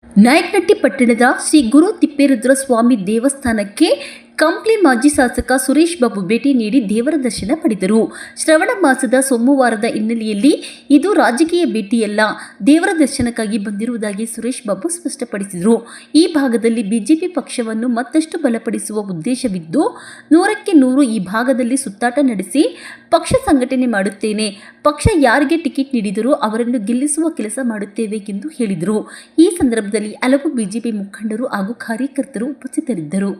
ನಾಯಕನಹಟ್ಟಿ ಪಟ್ಟಣದ ಶ್ರೀ ಗುರು ತಿಪ್ಪೇರುದ್ರ ಸ್ವಾಮಿ ದೇವಸ್ಥಾನಕ್ಕೆ ಕಂಪ್ಲಿ ಮಾಜಿ ಶಾಸಕ ಸುರೇಶ್ ಬಾಬು ಭೇಟಿ ನೀಡಿ ದೇವರ ದರ್ಶನ ಪಡೆದರು. ಶ್ರವಣ ಮಾಸದ ಸೋಮವಾರದ ಹಿನ್ನೆಲೆಯಲ್ಲಿ ಇದು ರಾಜಕೀಯ ಭೇಟಿಯಲ್ಲ, ದೇವರ ದರ್ಶನಕ್ಕಾಗಿ ಬಂದಿರುವುದಾಗಿ ಸುರೇಶ್ ಬಾಬು ಸ್ಪಷ್ಟಪಡಿಸಿದರು. ಈ ಭಾಗದಲ್ಲಿ ಬಿಜೆಪಿ ಪಕ್ಷವನ್ನು ಮತ್ತಷ್ಟು ಬಲಪಡಿಸುವ ಉದ್ದೇಶವಿದ್ದು 100ಕ್ಕೆ 100 ಈ ಭಾಗದಲ್ಲಿ ಸುತ್ತಾಟ ನಡೆಸಿ ಪಕ್ಷ ಸಂಘಟನೆ ಮಾಡುತ್ತೇನೆ. ಪಕ್ಷ ಯಾರಿಗೆ ಟಿಕೆಟ್ ನೀಡಿದರೂ ಅವರನ್ನು ಗೆಲ್ಲಿಸುವ ಕೆಲಸ ಮಾಡುತ್ತೇವೆ ಎಂದು ಹೇಳಿದರು. ಈ ಸಂದರ್ಭದಲ್ಲಿ ಹಲವು ಬಿಜೆಪಿ ಮುಖಂಡರು ಹಾಗೂ ಕಾರ್ಯಕರ್ತರು ಉಪಸ್ಥಿತರಿದ್ದರು.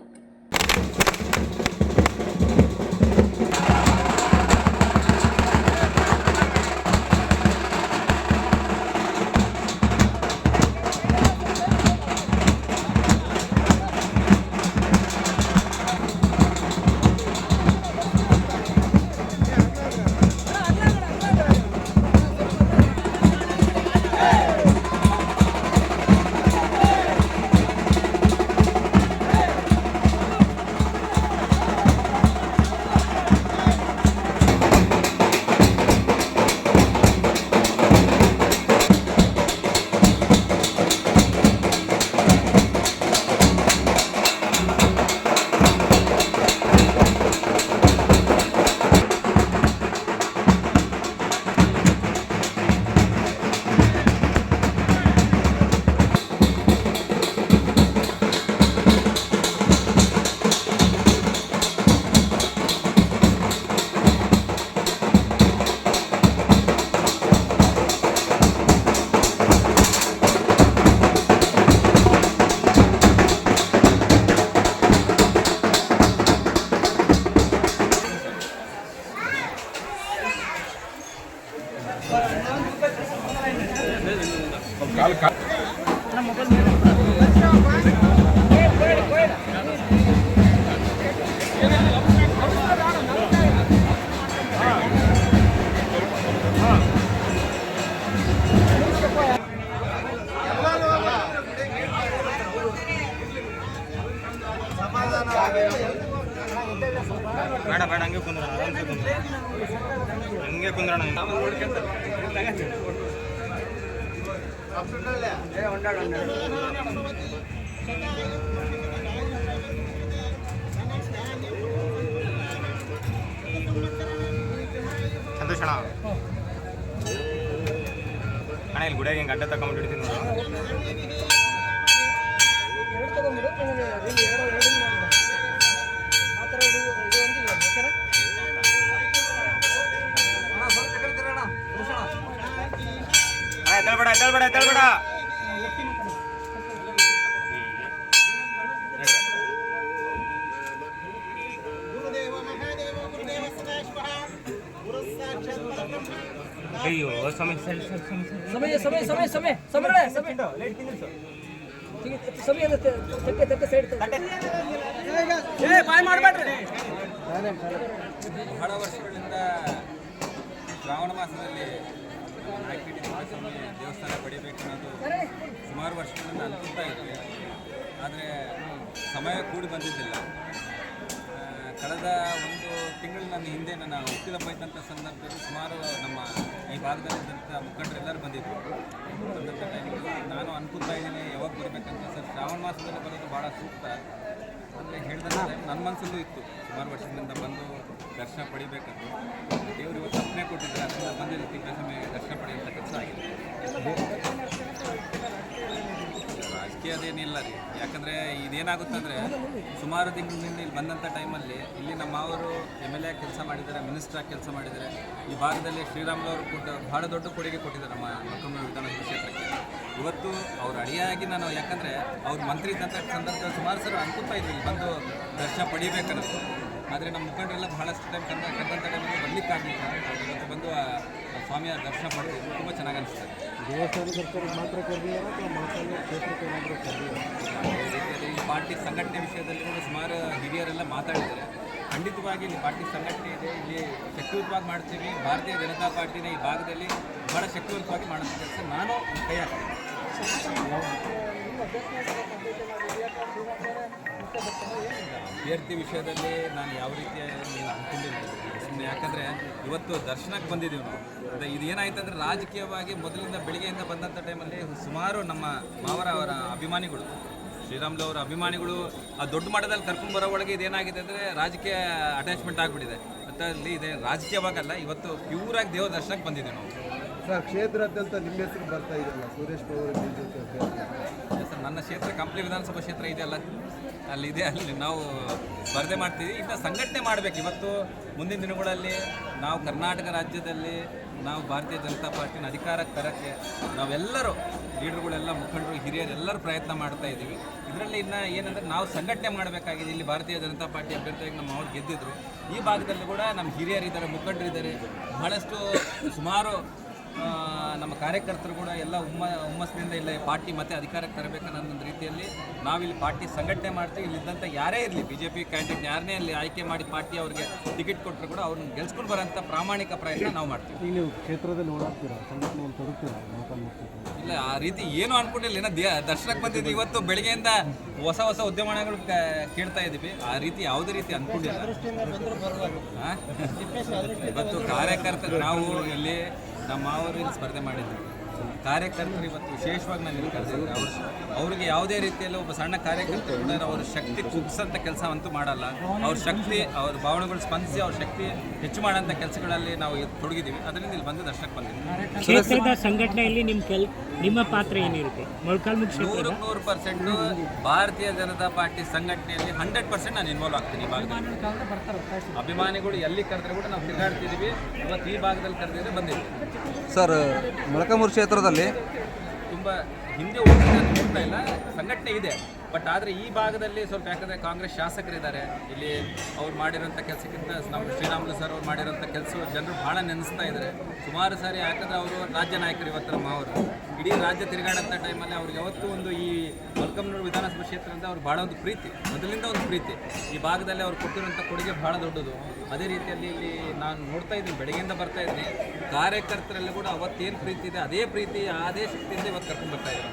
ಬೇಡ ಬೇಡ ಹಂಗೆ ಕುಂದ್ರೋಣ, ಹಂಗೆ ಕುಂದ್ರೋಣ. ಸಂತೋಷಣ ಅಣ್ಣ, ಇಲ್ಲಿ ಗುಡಿಯಾಗ ಹಿಂಗೆ ಅಡ್ಡ ತಗೊಂಡ್ಬಿಟ್ಟಿರ್ತೀನಿ ನೋಡು. ಎತ್ತಲ್ಬೇಡ. ಅಯ್ಯೋ ಸಮಯ ಬಹಳ ವರ್ಷಗಳಿಂದ ಶ್ರಾವಣ ಮಾಸದಲ್ಲಿ ಸ್ವಾಮಿ ದೇವಸ್ಥಾನ ಪಡಿಬೇಕು ಅನ್ನೋದು ಸುಮಾರು ವರ್ಷಗಳಿಂದ ಅನ್ಕೊಳ್ತಾ ಇದ್ವಿ. ಆದರೆ ಸಮಯ ಕೂಡಿ ಬಂದಿದ್ದಿಲ್ಲ. ಕಳೆದ ಒಂದು ತಿಂಗಳಿನ ಹಿಂದೆ ನನ್ನ ಹುಟ್ಟಿದಬ್ಬ ಇದ್ದಂಥ ಸಂದರ್ಭದಲ್ಲಿ ಸುಮಾರು ನಮ್ಮ ಈ ಭಾಗದಲ್ಲಿದ್ದಂಥ ಮುಖಂಡರೆಲ್ಲರೂ ಬಂದಿದ್ದರು. ಸಂದರ್ಭ ಟೈಮಿಗೆ ನಾನು ಅನ್ಕೊಳ್ತಾ ಇದ್ದೀನಿ ಯಾವಾಗ ಬರಬೇಕಂತ. ಸರ್, ಶ್ರಾವಣ ಮಾಸದಲ್ಲಿ ಬರೋದು ಭಾಳ ಸೂಕ್ತ ಅಂದರೆ ಹೇಳಿದಂತೆ ನನ್ನ ಮನಸ್ಸಲ್ಲೂ ಇತ್ತು. ಸುಮಾರು ವರ್ಷಗಳಿಂದ ಬಂದು ದರ್ಶನ ಪಡಿಬೇಕಂತ ದೇವರು ಇವತ್ತು ಅಪ್ಪಣೆ ಕೊಟ್ಟಿದ್ದಾರೆ. ಅದರಿಂದ ಬಂದಿದ್ದು ತಿಂಗಳ ಸಮಯ ದರ್ಶನ ಪಡೆಯುವಂಥ ಕೆಲಸ ಆಗಿದೆ. ರಾಜಕೀಯದೇನಿಲ್ಲ ರೀ, ಯಾಕಂದರೆ ಇದೇನಾಗುತ್ತೆ ಅಂದರೆ ಸುಮಾರು ತಿಂಗಳಿಂದ ಇಲ್ಲಿ ಬಂದಂಥ ಟೈಮಲ್ಲಿ ಇಲ್ಲಿ ನಮ್ಮ ಅವರು MLA ಕೆಲಸ ಮಾಡಿದ್ದಾರೆ, ಮಿನಿಸ್ಟ್ರಾಗಿ ಕೆಲಸ ಮಾಡಿದ್ದಾರೆ. ಈ ಭಾಗದಲ್ಲಿ ಶ್ರೀರಾಮುಲು ಕೂಡ ಭಾಳ ದೊಡ್ಡ ಕೊಡುಗೆ ಕೊಟ್ಟಿದ್ದಾರೆ ನಮ್ಮ ಮಕ್ಕಳ ವಿಧಾನಸಭಾ ಕ್ಷೇತ್ರಕ್ಕೆ. ಇವತ್ತು ಅವ್ರ ಅಡಿಯಾಗಿ ನಾನು, ಯಾಕಂದರೆ ಅವ್ರು ಮಂತ್ರಿ ಇದ್ದಂಥ ಸಂದರ್ಭದಲ್ಲಿ ಸುಮಾರು ಸರ್ ಅನ್ಕೊತಾ ಇದ್ವಿ ಇಲ್ಲಿ ಬಂದು ದರ್ಶನ ಪಡಿಬೇಕನ್ನೋದು. ಆದರೆ ನಮ್ಮ ಮುಖಂಡರೆಲ್ಲ ಬಹಳಷ್ಟು ಟೈಮ್ ಕಂಡಂಥ ಟೈಮಲ್ಲಿ ಬರಲಿಕ್ಕಾಗಲಿಲ್ಲ. ಇವತ್ತು ಬಂದು ಆ ಸ್ವಾಮಿಯ ದರ್ಶನ ಪಡೆದು ತುಂಬ ಚೆನ್ನಾಗಿ ಅನಿಸ್ತದೆ. ಈ ಪಾರ್ಟಿ ಸಂಘಟನೆ ವಿಷಯದಲ್ಲಿ ಕೂಡ ಸುಮಾರು ಹಿರಿಯರೆಲ್ಲ ಮಾತಾಡಿದ್ದಾರೆ. ಖಂಡಿತವಾಗಿ ಇಲ್ಲಿ ಪಾರ್ಟಿ ಸಂಘಟನೆ ಇದೆ, ಇಲ್ಲಿ ಶಕ್ತಿಯುತವಾಗಿ ಮಾಡ್ತೀವಿ. ಭಾರತೀಯ ಜನತಾ ಪಾರ್ಟಿನ ಈ ಭಾಗದಲ್ಲಿ ಭಾಳ ಶಕ್ತಿಯುತವಾಗಿ ಮಾಡೋಂಥ ಕೆಲಸ ನಾನು ಕೈ ಹಾಕ್ತೀನಿ. ಅಭ್ಯರ್ಥಿ ವಿಷಯದಲ್ಲಿ ನಾನು ಯಾವ ರೀತಿಯ ಅಂದ್ಕೊಂಡಿಲ್ಲ ಸುಮ್ಮನೆ. ಯಾಕಂದರೆ ಇವತ್ತು ದರ್ಶನಕ್ಕೆ ಬಂದಿದ್ದೀವಿ ನಾವು. ಇದು ಏನಾಯ್ತು ಅಂದರೆ ರಾಜಕೀಯವಾಗಿ ಮೊದಲಿಂದ ಬೆಳಿಗ್ಗೆಯಿಂದ ಬಂದಂಥ ಟೈಮಲ್ಲಿ ಸುಮಾರು ನಮ್ಮ ಮಾವರ ಅವರ ಅಭಿಮಾನಿಗಳು, ಶ್ರೀರಾಮುಲು ಅವರ ಅಭಿಮಾನಿಗಳು ಆ ದೊಡ್ಡ ಮಟ್ಟದಲ್ಲಿ ಕರ್ಕೊಂಡು ಬರೋ ಒಳಗೆ ಇದೇನಾಗಿದೆ ಅಂದರೆ ರಾಜಕೀಯ ಅಟ್ಯಾಚ್ಮೆಂಟ್ ಆಗಿಬಿಟ್ಟಿದೆ. ಮತ್ತು ಅಲ್ಲಿ ಇದೆ ರಾಜಕೀಯವಾಗಲ್ಲ, ಇವತ್ತು ಪ್ಯೂರಾಗಿ ದೇವರ ದರ್ಶನಕ್ಕೆ ಬಂದಿದ್ದೀವಿ ನಾವು. ಸರ್, ಕ್ಷೇತ್ರಾದ್ಯಂತ ನಿಮ್ಮ ಹೆಸರು ಬರ್ತಾ ಇದೆಯಲ್ಲ, ಸುರೇಶ್ ಬಾಬು ಅವರು ಬಿಜೆಪಿ ಅಭ್ಯರ್ಥಿ. ಸರ್, ನನ್ನ ಕ್ಷೇತ್ರ ಕಂಪ್ಲಿ ವಿಧಾನಸಭಾ ಕ್ಷೇತ್ರ ಇದೆಯಲ್ಲ, ಅಲ್ಲಿದೆ, ಅಲ್ಲಿ ನಾವು ಸ್ಪರ್ಧೆ ಮಾಡ್ತೀವಿ. ಇನ್ನು ಸಂಘಟನೆ ಮಾಡಬೇಕು. ಇವತ್ತು ಮುಂದಿನ ದಿನಗಳಲ್ಲಿ ನಾವು ಕರ್ನಾಟಕ ರಾಜ್ಯದಲ್ಲಿ ನಾವು ಭಾರತೀಯ ಜನತಾ ಪಾರ್ಟಿನ ಅಧಿಕಾರಕ್ಕೆ ತರೋಕ್ಕೆ ನಾವೆಲ್ಲರೂ ಲೀಡರ್ಗಳೆಲ್ಲ, ಮುಖಂಡರು, ಹಿರಿಯರು ಎಲ್ಲರೂ ಪ್ರಯತ್ನ ಮಾಡ್ತಾ ಇದ್ದೀವಿ. ಇದರಲ್ಲಿ ಇನ್ನು ಏನಂದರೆ ನಾವು ಸಂಘಟನೆ ಮಾಡಬೇಕಾಗಿದೆ. ಇಲ್ಲಿ ಭಾರತೀಯ ಜನತಾ ಪಾರ್ಟಿ ಅಭ್ಯರ್ಥಿಯಾಗಿ ನಮ್ಮ ಅವ್ರು ಗೆದ್ದಿದ್ರು. ಈ ಭಾಗದಲ್ಲಿ ಕೂಡ ನಮ್ಮ ಹಿರಿಯರಿದ್ದಾರೆ, ಮುಖಂಡರಿದ್ದಾರೆ, ಬಹಳಷ್ಟು ಸುಮಾರು ನಮ್ಮ ಕಾರ್ಯಕರ್ತರು ಕೂಡ ಎಲ್ಲ ಹುಮ್ಮಸ್ಸಿನಿಂದ ಇಲ್ಲ ಪಾರ್ಟಿ ಮತ್ತೆ ಅಧಿಕಾರಕ್ಕೆ ತರಬೇಕನ್ನೋ ರೀತಿಯಲ್ಲಿ ನಾವಿಲ್ಲಿ ಪಾರ್ಟಿ ಸಂಘಟನೆ ಮಾಡ್ತೀವಿ. ಇಲ್ಲಿದ್ದಂಥ ಯಾರೇ ಇರಲಿ, BJP ಕ್ಯಾಂಡಿಡೇಟ್ ಯಾರನ್ನೇ ಅಲ್ಲಿ ಆಯ್ಕೆ ಮಾಡಿ ಪಾರ್ಟಿ ಅವ್ರಿಗೆ ಟಿಕೆಟ್ ಕೊಟ್ಟರು ಕೂಡ ಅವ್ರನ್ನ ಗೆಲ್ಸ್ಕೊಂಡು ಬರೋಂಥ ಪ್ರಾಮಾಣಿಕ ಪ್ರಯತ್ನ ನಾವು ಮಾಡ್ತೀವಿ. ಈಗ ನೀವು ಕ್ಷೇತ್ರದಲ್ಲಿ ಓಡಾಡ್ತೀರಾ, ಸಂಘಟನೆಯಲ್ಲಿ ತೊಡಗ್ತೀರಾ? ಇಲ್ಲ, ಆ ರೀತಿ ಏನು ಅನ್ಕೊಂಡಿಲ್ಲ. ಏನೋ ದರ್ಶನಕ್ಕೆ ಬಂದಿದ್ದೀವಿ. ಇವತ್ತು ಬೆಳಗ್ಗೆಯಿಂದ ಹೊಸ ಹೊಸ ಉದ್ಯಮಗಳು ಕೇಳ್ತಾ ಇದ್ದೀವಿ. ಆ ರೀತಿ ಯಾವುದೇ ರೀತಿ ಅನ್ಕೊಂಡಿಲ್ಲ. ಇವತ್ತು ಕಾರ್ಯಕರ್ತರು ನಾವು ಇಲ್ಲಿ ನಮ್ಮ ಅವರು ಇಲ್ಲಿ ಸ್ಪರ್ಧೆ ಮಾಡಿದ್ವಿ. ಕಾರ್ಯಕರ್ತರು ಇವತ್ತು ವಿಶೇಷವಾಗಿ ನಾನು ಇಲ್ಲಿ ಕರೆದಿದ್ದೆ. ಅವ್ರಿಗೆ ಯಾವುದೇ ರೀತಿಯಲ್ಲಿ ಒಬ್ಬ ಸಣ್ಣ ಕಾರ್ಯಕರ್ತರು ಕೂಡ ಅವ್ರ ಶಕ್ತಿ ಕುಗ್ಸೋಂಥ ಕೆಲಸ ಅಂತೂ ಮಾಡಲ್ಲ. ಅವ್ರ ಶಕ್ತಿ, ಅವ್ರ ಭಾವನೆಗಳು ಸ್ಪಂದಿಸಿ ಅವ್ರ ಶಕ್ತಿ ಹೆಚ್ಚು ಮಾಡೋಂಥ ಕೆಲಸಗಳಲ್ಲಿ ನಾವು ತೊಡಗಿದ್ದೀವಿ. ಅದರಿಂದ ಇಲ್ಲಿ ಬಂದು ದರ್ಶನಕ್ಕೆ ಬಂದಿದ್ದೀವಿ. ಕ್ಷೇತ್ರದ ಸಂಘಟನೆಯಲ್ಲಿ ನಿಮ್ಮ ಪಾತ್ರ ಏನಿರುತ್ತೆ? 100% ಭಾರತೀಯ ಜನತಾ ಪಾರ್ಟಿ ಸಂಘಟನೆಯಲ್ಲಿ 100% ನಾನು ಇನ್ವಾಲ್ವ್ ಆಗ್ತೀನಿ. ಈ ಭಾಗದಲ್ಲಿ ಅಭಿಮಾನಿಗಳು ಎಲ್ಲಿ ಕರೆದ್ರೆ ಕೂಡ ನಾವು ತಿರುಗಾಡ್ತಿದ್ದೀವಿ. ಇವತ್ತು ಈ ಭಾಗದಲ್ಲಿ ಕರೆದಿದ್ರೆ ಬಂದಿದ್ದೀವಿ. ಸರ್, ಮೊಳಕಾಲ್ಮೂರು ಕ್ಷೇತ್ರದಲ್ಲಿ ತುಂಬ ಹಿಂದೆ ಹೋಗ್ತಾ ಇಲ್ಲ, ಸಂಘಟನೆ ಇದೆ. ಬಟ್ ಆದರೆ ಈ ಭಾಗದಲ್ಲಿ ಸ್ವಲ್ಪ, ಯಾಕಂದರೆ ಕಾಂಗ್ರೆಸ್ ಶಾಸಕರಿದ್ದಾರೆ ಇಲ್ಲಿ, ಅವ್ರು ಮಾಡಿರೋಂಥ ಕೆಲಸಕ್ಕಿಂತ ನಮ್ಮ ಶ್ರೀರಾಮುಲು ಸರ್ ಅವ್ರು ಮಾಡಿರೋಂಥ ಕೆಲಸ ಜನರು ಭಾಳ ನೆನೆಸ್ತಾ ಇದ್ದಾರೆ ಸುಮಾರು ಸಾರಿ. ಯಾಕಂದರೆ ಅವರು ರಾಜ್ಯ ನಾಯಕರು, ಇವತ್ತು ನಮ್ಮ ಅವರು ಇಡೀ ರಾಜ್ಯ ತಿರುಗಾಡೋಂಥ ಟೈಮಲ್ಲಿ ಅವ್ರಿಗೆ ಯಾವತ್ತೂ ಒಂದು ಈ ಮೊಳಕಾಲ್ಮೂರು ವಿಧಾನಸಭಾ ಕ್ಷೇತ್ರದಿಂದ ಅವ್ರಿಗೆ ಭಾಳ ಒಂದು ಪ್ರೀತಿ, ಮೊದಲಿಂದ ಒಂದು ಪ್ರೀತಿ. ಈ ಭಾಗದಲ್ಲಿ ಅವ್ರು ಕೊಟ್ಟಿರೋಂಥ ಕೊಡುಗೆ ಭಾಳ ದೊಡ್ಡದು. ಅದೇ ರೀತಿಯಲ್ಲಿ ಇಲ್ಲಿ ನಾನು ನೋಡ್ತಾ ಇದ್ದೀನಿ, ಬೆಳಗ್ಗೆಯಿಂದ ಬರ್ತಾ ಇದ್ದೀನಿ, ಕಾರ್ಯಕರ್ತರಲ್ಲಿ ಕೂಡ ಅವತ್ತೇನು ಪ್ರೀತಿ ಇದೆ ಅದೇ ಪ್ರೀತಿ, ಅದೇ ಶಕ್ತಿಯಿಂದ ಇವತ್ತು ಕರ್ಕೊಂಡು ಬರ್ತಾ ಇದ್ದಾರೆ.